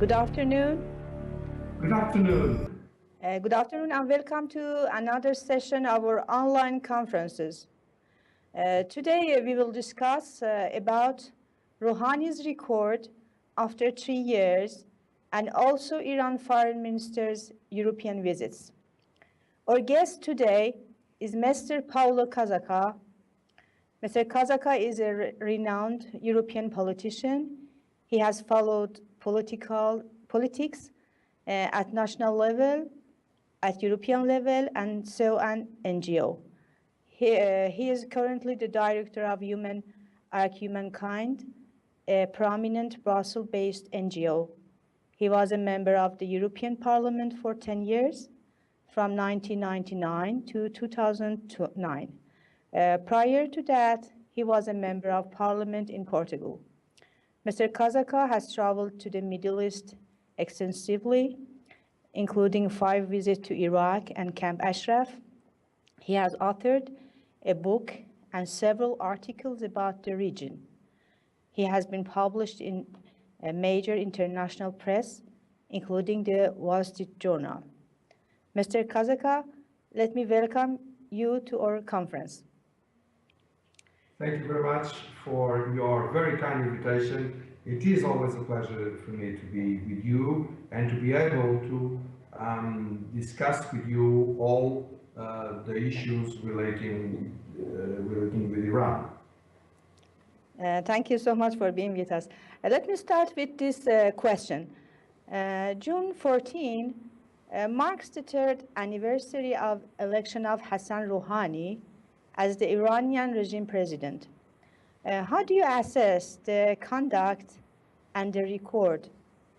Good afternoon. Good afternoon. Good afternoon and welcome to another session of our online conferences. Today we will discuss about Rouhani's record after 3 years and also Iran Foreign Minister's European visits. Our guest today is Mr. Paulo Casaca. Mr. Casaca is a renowned European politician. He has followed politics at national level, at European level, and so an NGO. He is currently the Director of ARCHumankind, a prominent Brussels-based NGO. He was a member of the European Parliament for 10 years, from 1999 to 2009. Prior to that, he was a member of Parliament in Portugal. Mr. Casaca has traveled to the Middle East extensively, including 5 visits to Iraq and Camp Ashraf. He has authored a book and several articles about the region. He has been published in a major international press, including the Wall Street Journal. Mr. Casaca, let me welcome you to our conference. Thank you very much for your very kind invitation. It is always a pleasure for me to be with you and to be able to discuss with you all the issues relating with Iran. Thank you so much for being with us. Let me start with this question. June 14 marks the 3rd anniversary of election of Hassan Rouhani as the Iranian regime president. How do you assess the conduct and the record?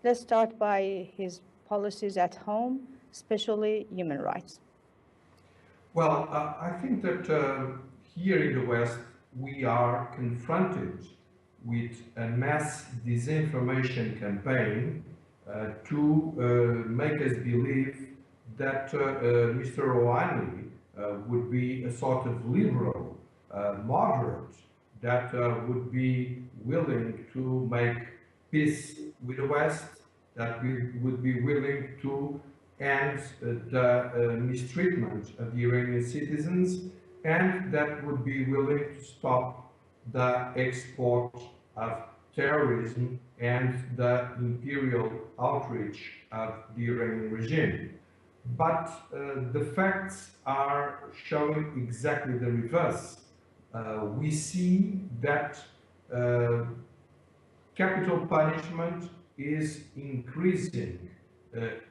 Let's start by his policies at home, especially human rights. Well, I think that here in the West, we are confronted with a mass disinformation campaign to make us believe that Mr. Rouhani would be a sort of liberal, moderate, that would be willing to make peace with the West, that we would be willing to end the mistreatment of the Iranian citizens, and that would be willing to stop the export of terrorism and the imperial outreach of the Iranian regime. But the facts are showing exactly the reverse. We see that capital punishment is increasing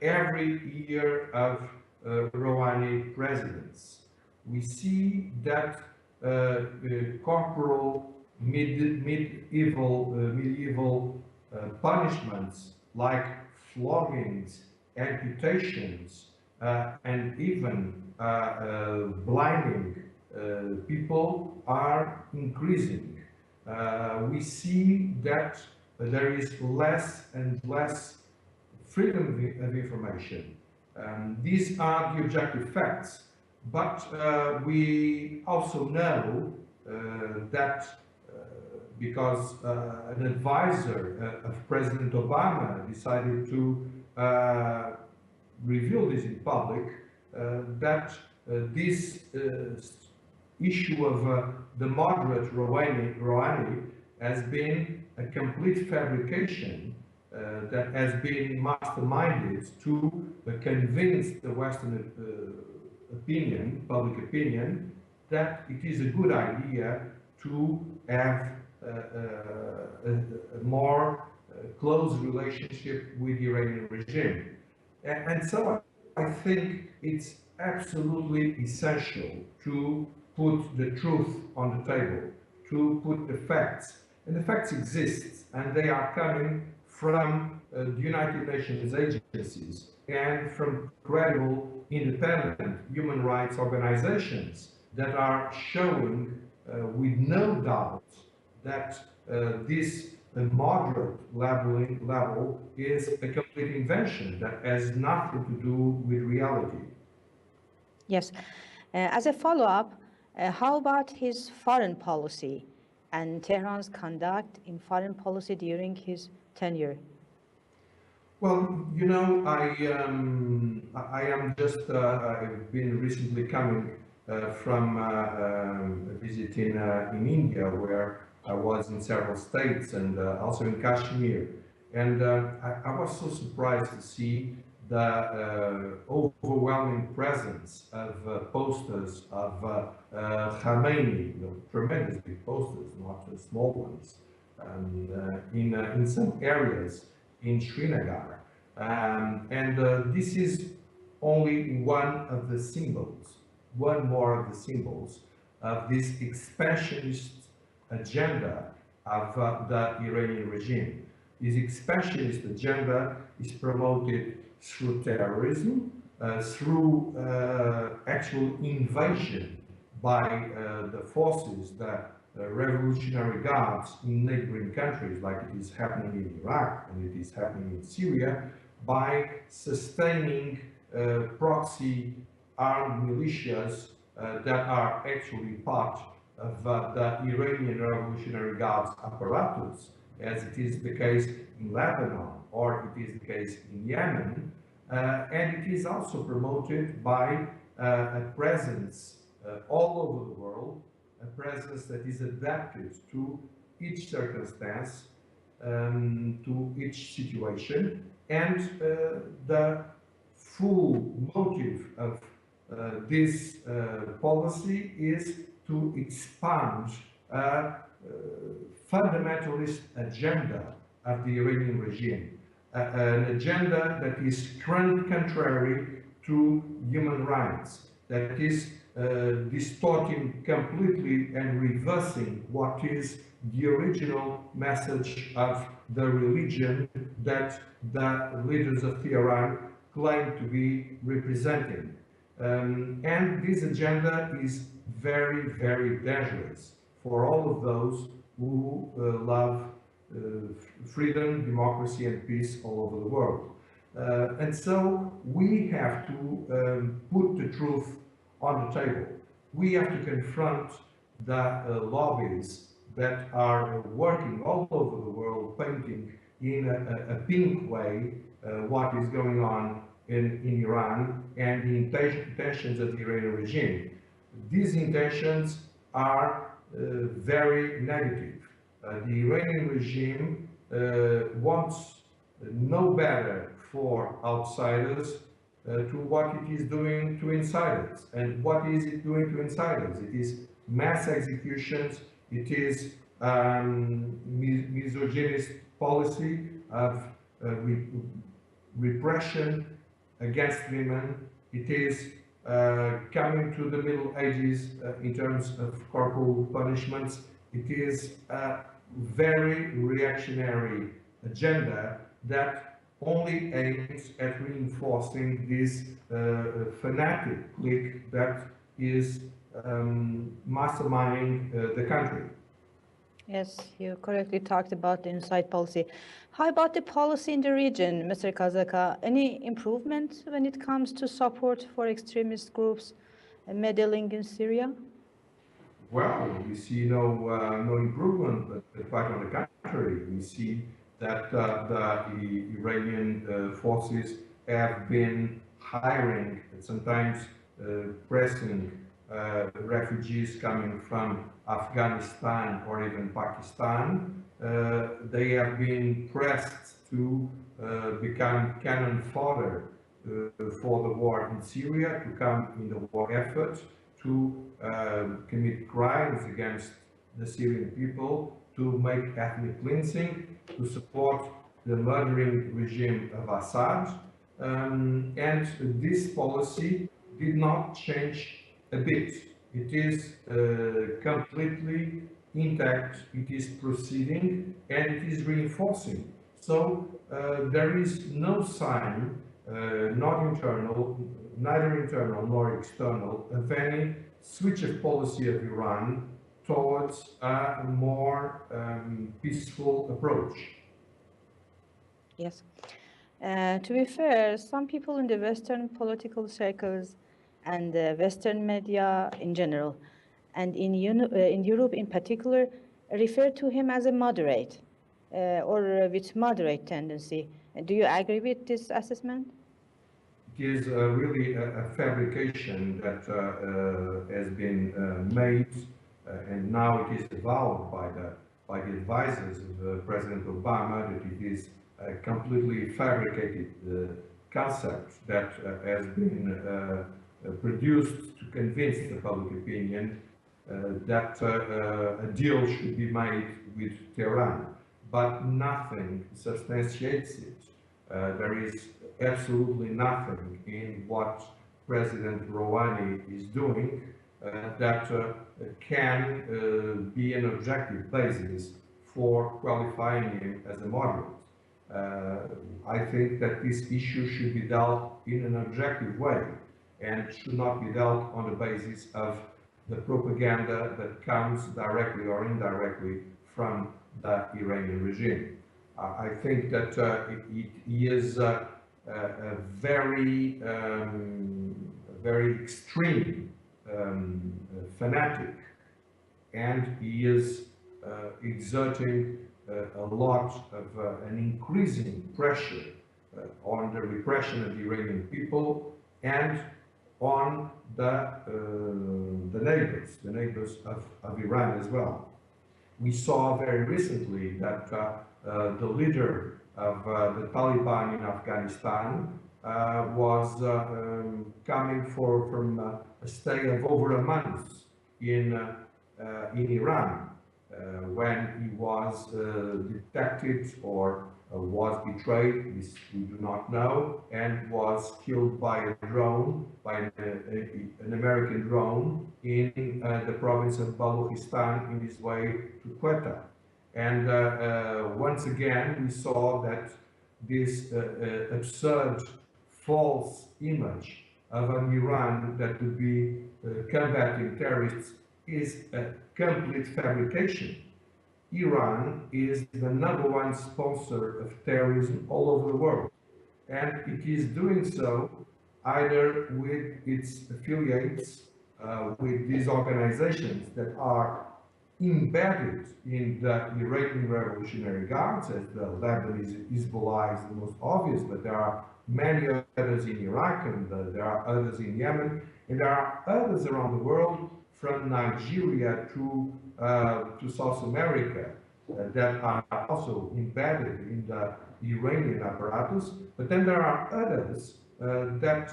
every year of Rouhani presidents. We see that corporal medieval punishments like floggings, amputations, and even blinding people are increasing. We see that there is less and less freedom of information. These are the objective facts, but we also know that because an advisor of President Obama decided to reveal this in public, that this issue of the moderate Rouhani has been a complete fabrication that has been masterminded to convince the Western public opinion, that it is a good idea to have a more close relationship with the Iranian regime. And so I think it's absolutely essential to put the truth on the table, to put the facts. And the facts exist, and they are coming from the United Nations agencies and from credible, independent human rights organizations that are showing with no doubt that this moderate level is a complete invention that has nothing to do with reality. Yes. As a follow-up, how about his foreign policy and Tehran's conduct in foreign policy during his tenure? Well, you know, I am just I've been recently coming from a visit in India, where I was in several states and also in Kashmir, and I was so surprised to see the overwhelming presence of posters of Khamenei, you know, tremendous big posters, not small ones, in some areas in Srinagar. And this is only one of the symbols, one more of the symbols of this expansionist agenda of the Iranian regime. This expansionist agenda is promoted through terrorism, through actual invasion by the forces, the revolutionary guards in neighboring countries, like it is happening in Iraq and it is happening in Syria, by sustaining proxy armed militias that are actually part of the Iranian Revolutionary Guards apparatus, as it is the case in Lebanon or it is the case in Yemen. And it is also promoted by a presence all over the world, a presence that is adapted to each circumstance, to each situation, and the full motive of this policy is to expand a fundamentalist agenda of the Iranian regime, an agenda that is contrary to human rights, that is distorting completely and reversing what is the original message of the religion that the leaders of Tehran claim to be representing. And this agenda is very, very dangerous for all of those who love freedom, democracy, and peace all over the world. And so we have to put the truth on the table. We have to confront the lobbies that are working all over the world, painting in a pink way what is going on in Iran and the intentions of the Iranian regime. These intentions are very negative. The Iranian regime wants no better for outsiders to what it is doing to insiders. And what is it doing to insiders? It is mass executions, it is misogynist policy of repression against women, it is coming to the Middle Ages in terms of corporal punishments, it is a very reactionary agenda that only aims at reinforcing this fanatic clique that is masterminding the country. Yes, you correctly talked about the inside policy. How about the policy in the region, Mr. Casaca? Any improvement when it comes to support for extremist groups meddling in Syria? Well, we see no improvement, but quite on the contrary, we see that the Iranian forces have been hiring and sometimes pressing refugees coming from Afghanistan or even Pakistan. They have been pressed to become cannon fodder for the war in Syria, to come in the war effort, to commit crimes against the Syrian people, to make ethnic cleansing, to support the murdering regime of Assad. And this policy did not change a bit. It is completely intact, it is proceeding, and it is reinforcing. So there is no sign, neither internal nor external, of any switch of policy of Iran towards a more peaceful approach. Yes. To be fair, some people in the Western political circles and the Western media in general, and in Europe in particular, refer to him as a moderate or with moderate tendency. Do you agree with this assessment? It is really a fabrication that has been made, and now it is avowed by the advisors of President Obama that it is a completely fabricated concept that has been produced to convince the public opinion that a deal should be made with Tehran, but nothing substantiates it. There is absolutely nothing in what President Rouhani is doing that can be an objective basis for qualifying him as a moderate. I think that this issue should be dealt in an objective way and should not be dealt on the basis of the propaganda that comes directly or indirectly from the Iranian regime. I think that it is a very, very extreme fanatic, and he is exerting a lot of an increasing pressure on the repression of the Iranian people and on the neighbors of Iran as well. We saw very recently that the leader of the Taliban in Afghanistan was coming from a stay of over a month in Iran when he was detected or was betrayed, we do not know, and was killed by a drone, by an American drone in the province of Balochistan in his way to Quetta. And once again, we saw that this absurd, false image of an Iran that would be combating terrorists is a complete fabrication. Iran is the #1 sponsor of terrorism all over the world, and it is doing so either with its affiliates, with these organizations that are embedded in the Iranian Revolutionary Guards, as the Lebanese Hezbollah is the most obvious, but there are many others in Iraq, and there are others in Yemen, and there are others around the world, from Nigeria to South America, that are also embedded in the Iranian apparatus. But then there are others that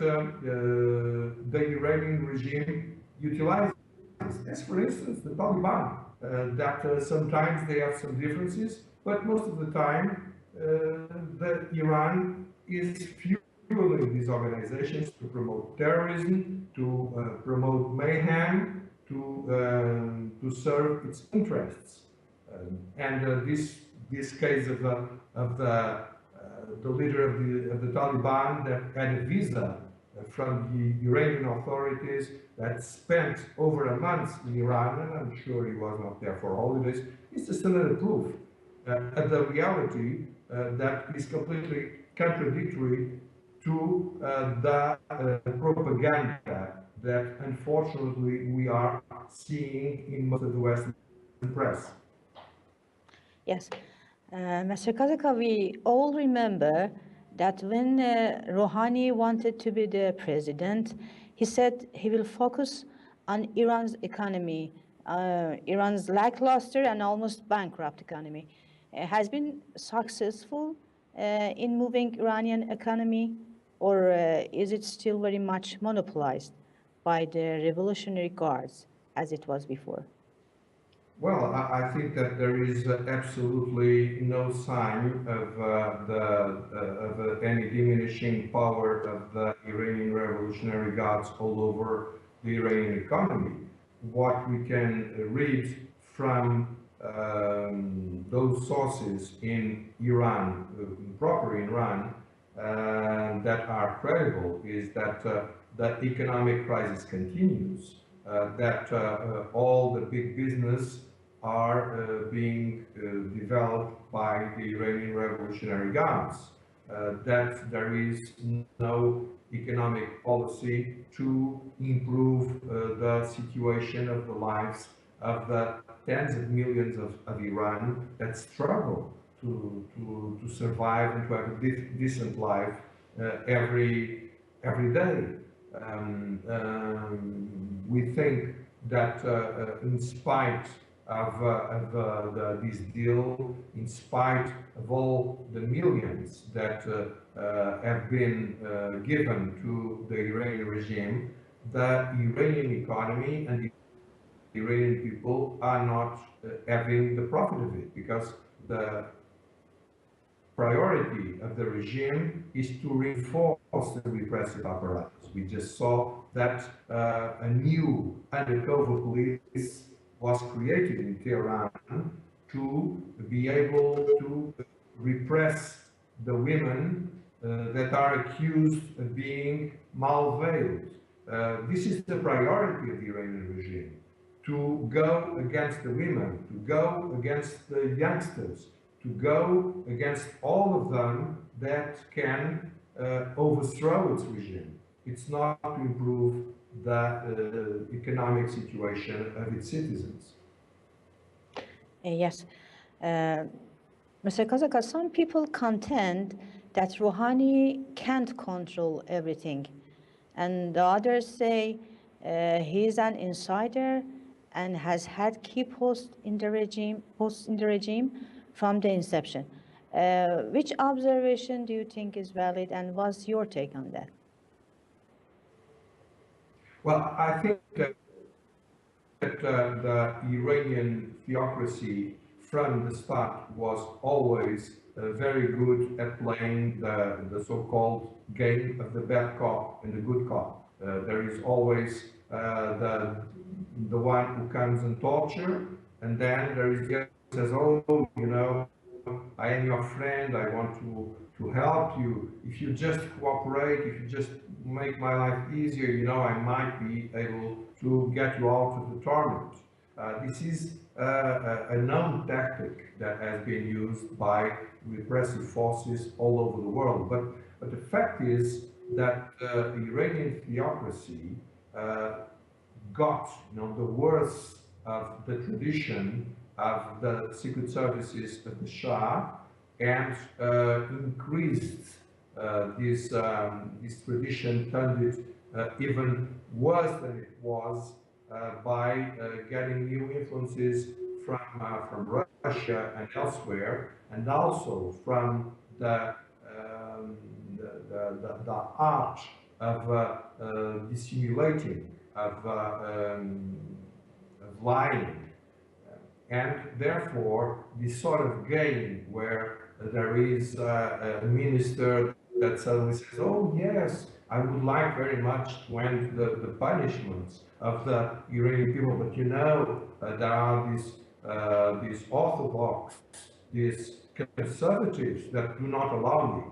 the Iranian regime utilizes, as for instance the Taliban, that sometimes they have some differences, but most of the time Iran is fueling these organizations to promote terrorism, to promote mayhem, to serve its interests. This case of the leader of the Taliban that had a visa from the Iranian authorities that spent over a month in Iran, and I'm sure he was not there for holidays, is just another proof of the reality that is completely contradictory to the propaganda that unfortunately we are seeing in most of the Western press. Yes. Mr. Casaca, we all remember that when Rouhani wanted to be the president, he said he will focus on Iran's economy, Iran's lackluster and almost bankrupt economy. Has been successful in moving Iranian economy, or is it still very much monopolized by the Revolutionary Guards as it was before? Well, I think that there is absolutely no sign of any diminishing power of the Iranian Revolutionary Guards all over the Iranian economy. What we can read from those sources in Iran, proper in Iran, that are credible, is that the economic crisis continues, that all the big business are being developed by the Iranian Revolutionary Guards, that there is no economic policy to improve the situation of the lives of the tens of millions of Iran that struggle to survive and to have a decent life every day. We think that in spite of this deal, in spite of all the millions that have been given to the Iranian regime, the Iranian economy and the Iranian people are not having the profit of it, because the priority of the regime is to reinforce the repressive apparatus. We just saw that a new undercover police was created in Tehran to be able to repress the women that are accused of being mal-veiled. This is the priority of the Iranian regime, to go against the women, to go against the youngsters, to go against all of them that can overthrow its regime. It's not to improve the economic situation of its citizens. Yes. Mr. Casaca, some people contend that Rouhani can't control everything, and the others say he's an insider and has had key posts in the regime from the inception. Which observation do you think is valid, and what's your take on that? Well, I think that the Iranian theocracy from the start was always very good at playing the so-called game of the bad cop and the good cop. There is always the one who comes and torture, and then there is the other who says, oh, you know, I am your friend, I want to help you. If you just cooperate, if you just make my life easier, you know, I might be able to get you out of the torment. This is a known tactic that has been used by repressive forces all over the world. But the fact is that the Iranian theocracy got, you know, the worst of the tradition of the secret services of the Shah, and increased this tradition, turned it even worse than it was by getting new influences from Russia and elsewhere, and also from the art of dissimulating, of lying. And therefore, this sort of game where there is a minister that suddenly says, oh yes, I would like very much to end the punishments of the Iranian people, but you know, there are these orthodox, these conservatives that do not allow me.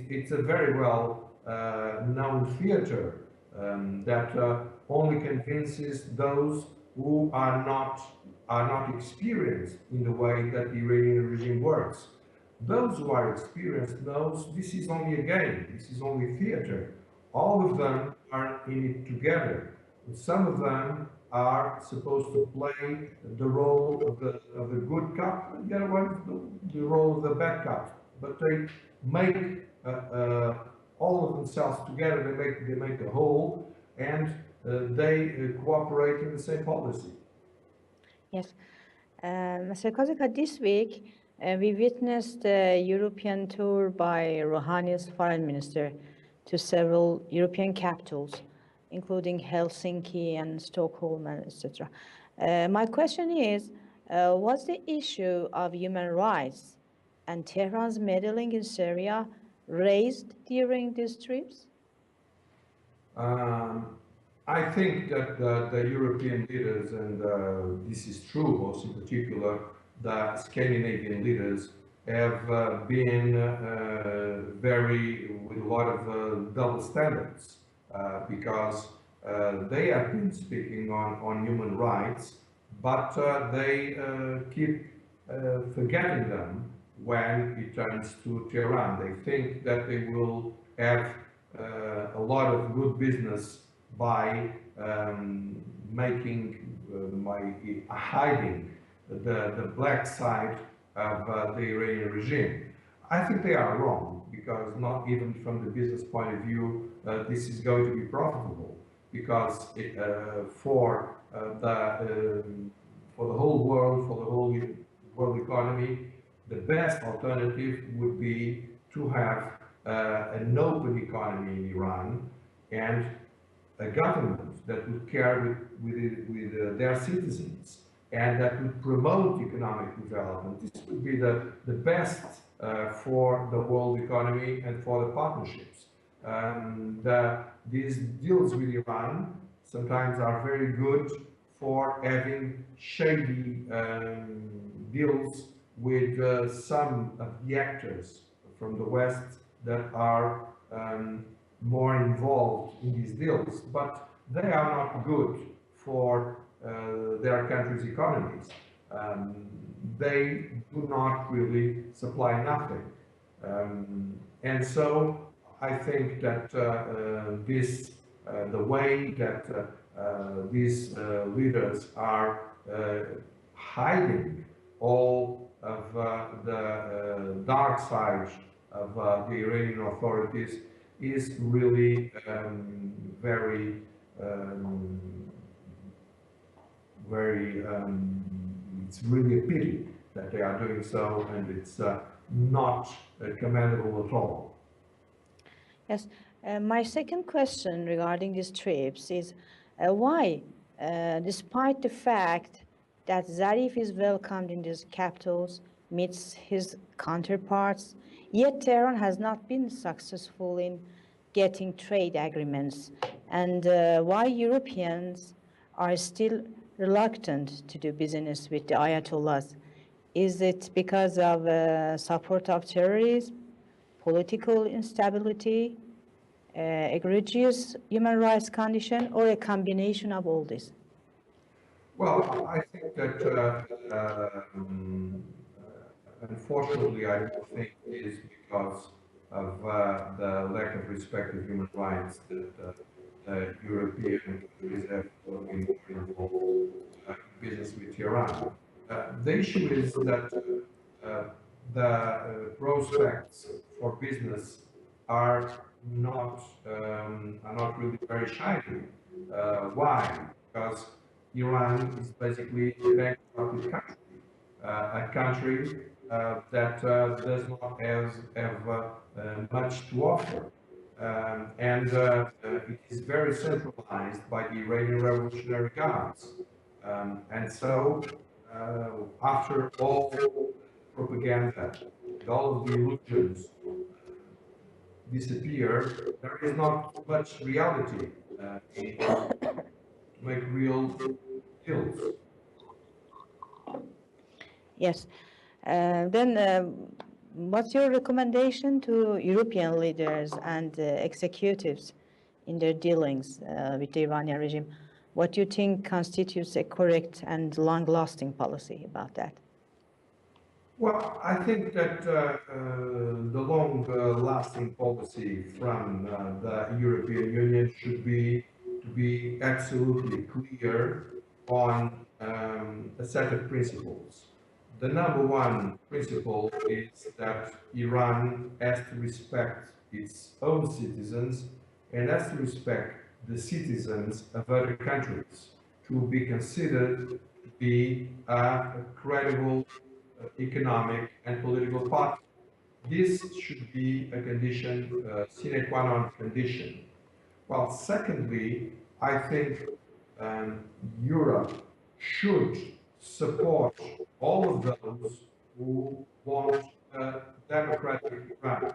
It's a very well known theater that only convinces those who are not experienced in the way that the Iranian regime works. Those who are experienced knows this is only a game, this is only theater. All of them are in it together. Some of them are supposed to play the role of the good cop, and the other one the role of the bad cop. But they make all of themselves together. They make a whole, and they cooperate in the same policy. Yes. Mr. Casaca, this week we witnessed a European tour by Rouhani's foreign minister to several European capitals, including Helsinki and Stockholm, etc. My question is, was the issue of human rights and Tehran's meddling in Syria raised during these trips? I think that the European leaders, and this is true most in particular, the Scandinavian leaders, have been with a lot of double standards, because they have been speaking on human rights, but they keep forgetting them when it turns to Tehran. They think that they will have a lot of good business by hiding the black side of the Iranian regime. I think they are wrong, because not even from the business point of view, this is going to be profitable, because for the whole world, for the whole world economy, the best alternative would be to have an open economy in Iran, and a government that would care with their citizens, and that would promote economic development. This would be the best for the world economy and for the partnerships. These deals with Iran sometimes are very good for having shady deals with some of the actors from the West that are more involved in these deals, but they are not good for their country's economies. They do not really supply nothing. And so I think that the way that these leaders are hiding all of the dark side of the Iranian authorities is really very, it's really a pity that they are doing so, and it's not commendable at all. Yes. My second question regarding these trips is why, despite the fact that Zarif is welcomed in these capitals, meets his counterparts, yet Tehran has not been successful in getting trade agreements, and why Europeans are still reluctant to do business with the Ayatollahs? Is it because of support of terrorism, political instability, egregious human rights condition, or a combination of all this? Well, I think that unfortunately, I don't think it is because of the lack of respect of human rights that European countries have been involved in business with Iran. The issue is that the prospects for business are not really very shiny. Why? Because Iran is basically a bankrupted country, a country that does not have much to offer. And it is very centralized by the Iranian Revolutionary Guards. And so, after all propaganda, and all of the illusions disappear, there is not much reality to make real deals. Yes. Then what's your recommendation to European leaders and executives in their dealings with the Iranian regime? What do you think constitutes a correct and long-lasting policy about that? Well, I think that the long-lasting policy from the European Union should be to be absolutely clear on a set of principles. The number one principle is that Iran has to respect its own citizens and has to respect the citizens of other countries to be considered to be a credible economic and political partner. This should be a condition, sine qua non condition. Well, secondly, I think Europe should support all of those who want a democratic Iran,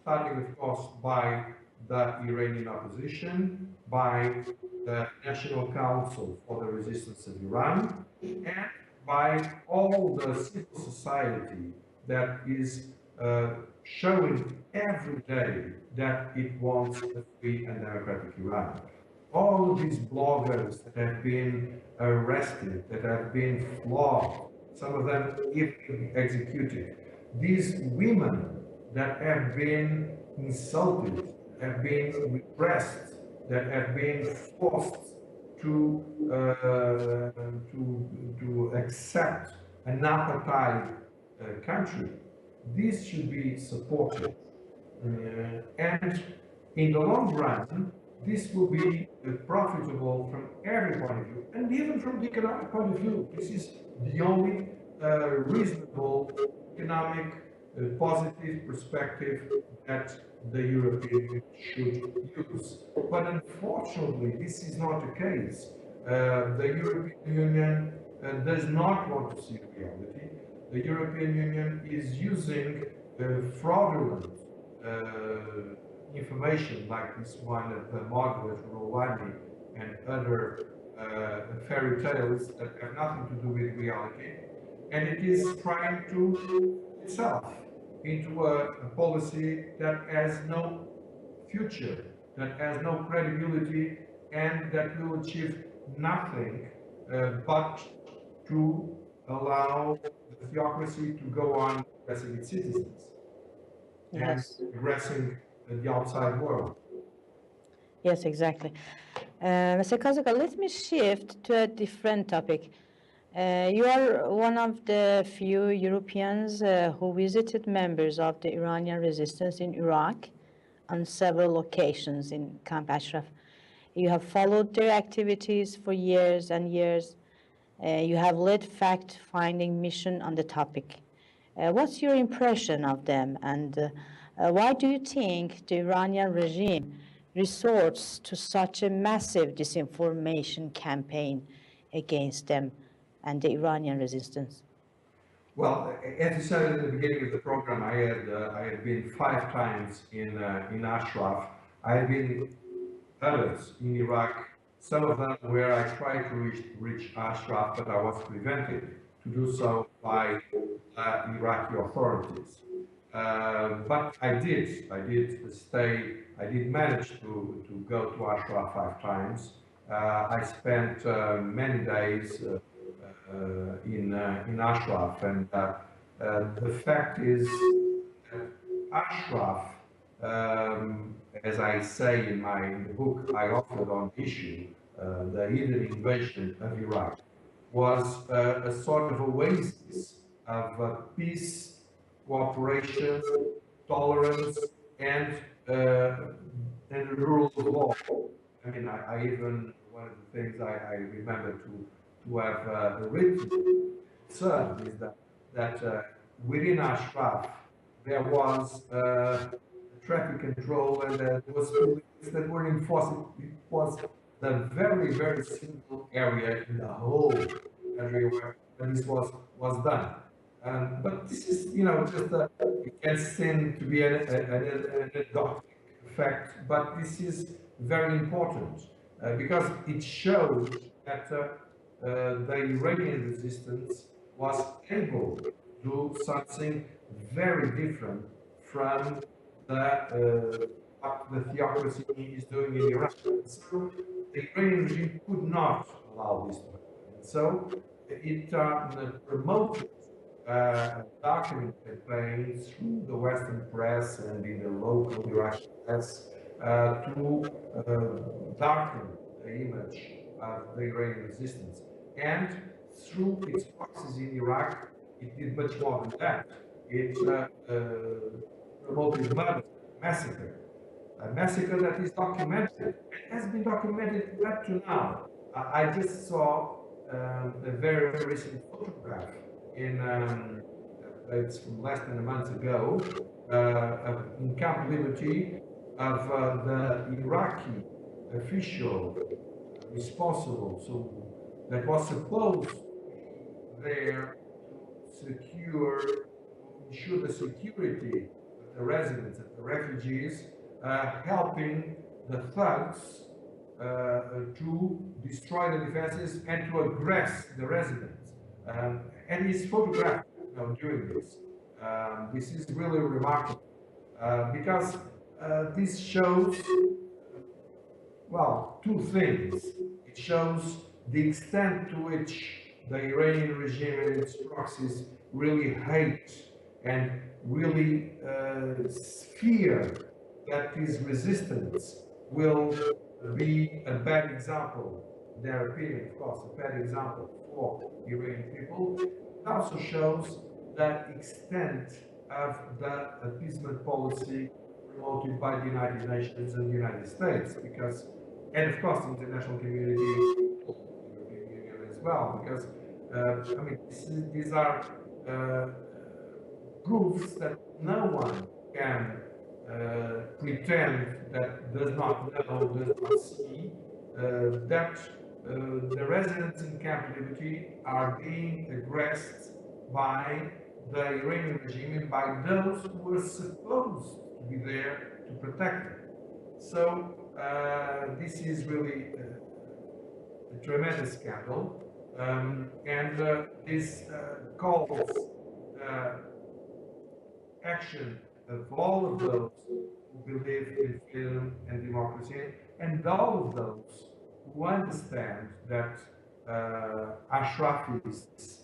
starting, of course, by the Iranian opposition, by the National Council for the Resistance of Iran, and by all the civil society that is showing every day that it wants a free and democratic Iran. All of these bloggers that have been arrested, that have been flogged, some of them even executed, these women that have been insulted, have been repressed, that have been forced to accept an apartheid country. This should be supported. And in the long run, this will be profitable from every point of view, and even from the economic point of view. This is the only reasonable economic positive perspective that the European Union should use. But unfortunately, this is not the case. The European Union does not want to see reality. The European Union is using fraudulent information like this one of the Margaret Rouhani and other fairy tales that have nothing to do with reality, and it is trying to itself into a policy that has no future, that has no credibility, and that will achieve nothing but to allow the theocracy to go on oppressing its citizens and aggressing the outside world. Yes, exactly. Mr. Casaca, let me shift to a different topic. You are one of the few Europeans who visited members of the Iranian resistance in Iraq on several occasions in Camp Ashraf. You have followed their activities for years and years. You have led fact-finding mission on the topic. What's your impression of them, and why do you think the Iranian regime resorts to such a massive disinformation campaign against them and the Iranian resistance? Well, as you said at the beginning of the program, I had been 5 times in Ashraf. I had been others in Iraq. Some of them where I tried to reach Ashraf, but I was prevented to do so by Iraqi authorities. But I did stay. I did manage to go to Ashraf 5 times. I spent many days in Ashraf, and the fact is that Ashraf, as I say in the book I authored on the issue, the hidden invasion of Iraq, was a sort of oasis of peace, cooperation, tolerance, and the rule of law. I mean, I even, one of the things I remember to have written, observed is that within Ashraf there was traffic control, and there was police that were enforcing. It was the very, very simple area in the whole country where this was done. But this is, just it can seem to be an anecdotal fact, but this is very important because it shows that the Iranian resistance was able to do something very different from what the theocracy is doing in Iran. So the Iranian regime could not allow this to happen. So it promoted document campaigns through the Western press and in the local Iraqi press to darken the image of the Iranian resistance. And through its proxies in Iraq, it did much more than that. It promoted murder, massacre, a massacre that is documented and has been documented up to now. I just saw a very recent photograph it's from less than a month ago, in Camp Liberty, of the Iraqi official responsible, that was supposed there to ensure the security of the residents, of the refugees, helping the thugs to destroy the defenses and to aggress the residents. And he's photographed doing this. This is really remarkable because this shows, well, 2 things. It shows the extent to which the Iranian regime and its proxies really hate and really fear that this resistance will be a bad example, in their opinion, of course, a bad example for Iranian people. It also shows the extent of the appeasement policy promoted by the United Nations and the United States, because, and of course, the international community, the European Union as well, because, I mean, these are proofs that no one can pretend that does not know, does not see, that the residents in Camp Liberty are being aggressed by the Iranian regime and by those who were supposed to be there to protect them. So this is really a tremendous scandal, and this calls action of all of those who believe in freedom and democracy, and all of those who understand that Ashrafists,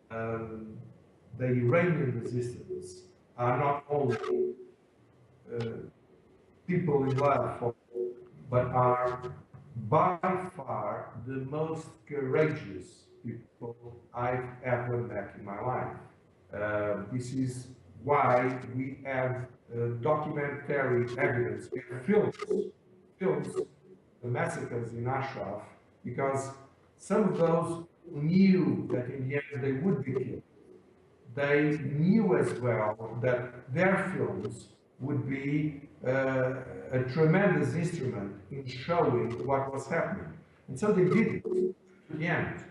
the Iranian resistance, are not only people in love, but are by far the most courageous people I've ever met in my life. This is why we have documentary evidence, we have films, the massacres in Ashraf, because some of those knew that in the end they would be killed. They knew as well that their films would be a tremendous instrument in showing what was happening. And so they did it to the end.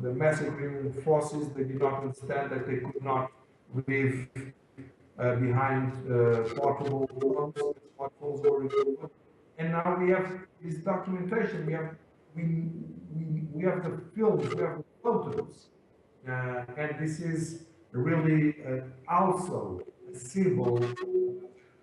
The massacring forces, they did not understand that they could not live behind portable bombs. Smartphones were recovered. And now we have this documentation, we have the films, we have the photos. And this is really also a symbol of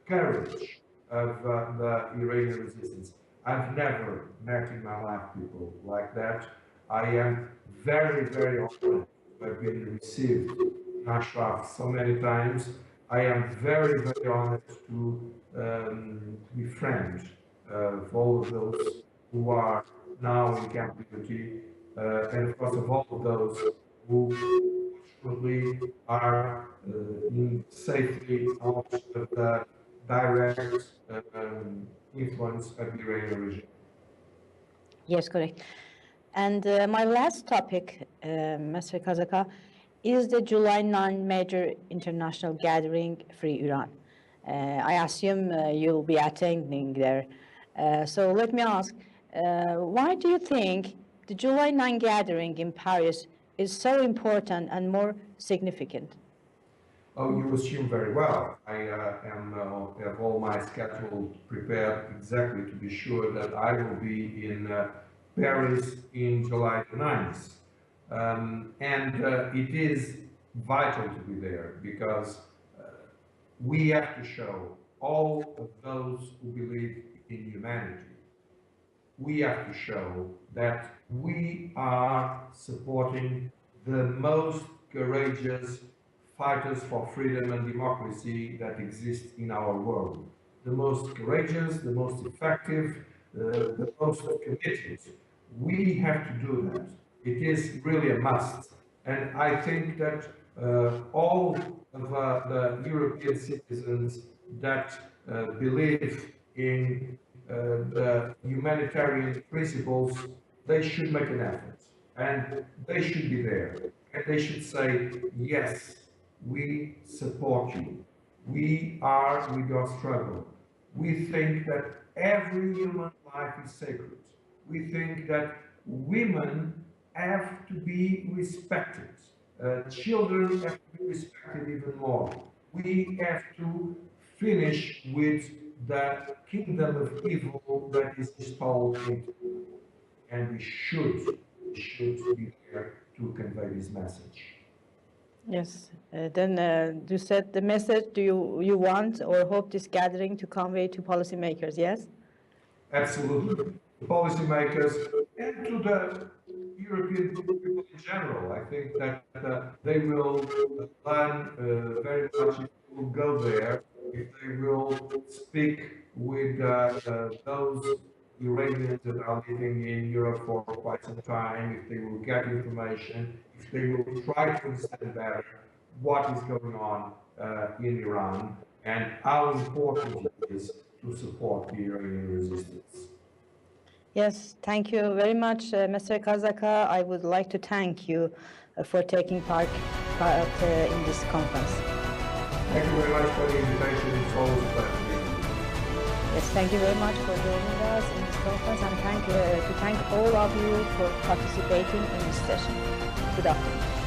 courage of the Iranian resistance. I've never met in my life people like that. I am very, very honored to have been received in Ashraf so many times. I am very, very honored to be friends of all of those who are now in Camp Liberty, and of course of all of those who fortunately are in safely out of the direct influence of the Iranian regime. Yes, correct. And my last topic, Mr. Casaca, is the July 9 major international gathering, Free Iran. I assume you'll be attending there. So let me ask, why do you think the July 9 gathering in Paris is so important and more significant? Oh, you assume very well. I have all my schedule prepared exactly to be sure that I will be in Paris in July the 9th. It is vital to be there because we have to show all of those who believe in humanity. We have to show that we are supporting the most courageous fighters for freedom and democracy that exist in our world. The most courageous, the most effective, the most committed. We have to do that. It is really a must. And I think that all of the European citizens that believe in the humanitarian principles, they should make an effort. And they should be there. And they should say, yes, we support you. We are with your struggle. We think that every human life is sacred. We think that women have to be respected. Children have to be respected even more. We have to finish with the kingdom of evil that is installed into, and we should be there to convey this message. Yes. Then you said the message you want or hope this gathering to convey to policymakers, yes? Absolutely. The policymakers and to the European people in general. I think that they will learn very much if they will go there, if they will speak with those Iranians that are living in Europe for quite some time, if they will get information, if they will try to understand better what is going on in Iran and how important it is to support the Iranian resistance. Yes, thank you very much, Mr. Casaca. I would like to thank you for taking part in this conference. Thank you very much for the invitation. It's always a pleasure being with you. Yes, thank you very much for joining us in this conference, and thank all of you for participating in this session. Good afternoon.